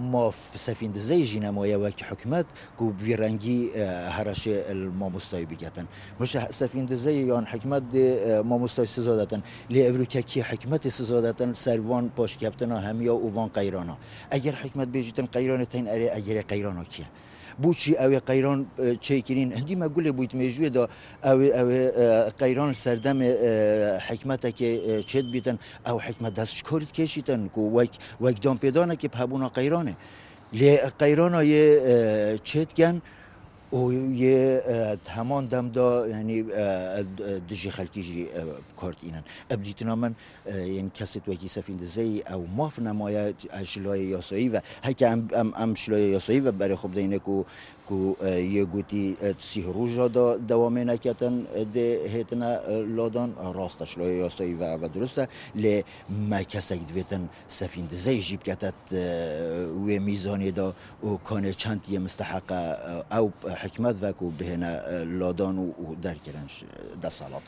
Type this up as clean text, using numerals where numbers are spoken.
ما سفین دزی جنمایه وک حکمت کو بیرنگی هرش الماموستای بگتن مش سفین دزی یان حکمت ماموستای سزادتن لی اوروکا کی حکمت سزادتن سروان پاش کفتنا همیا اووان قیرانا اگر حکمت بیجتن قیران تین اره اگر قیرانا کیه بوچی او قیران چیکرین هندی مقوله بویت میجوی دا او قیران سردم حکمت که چت بیتن او حکمت دست شکرت کشیتن کو وک دام پیدانه که بهبونا قیرانه لی قیرانا یه چت گن و یه همان دم دا یعنی دژی خلکی جی کارت اینن ابدیتنا من یعنی کسیت وکی سفین دزی او ماف نمایه شلای یاسایی و هک ام شلای یاسایی و برای خوب دینه کو یه گوتی سیهروجا دا دوامه نکتن ده هیتنا لادان راست شلای یاسایی و درسته لی ما کسک دویتن سفین دزی جیب کتت و میزانی دا و کانه چند یه مستحق او حکمت و کو بهنا لادان و درکرنش ده سالات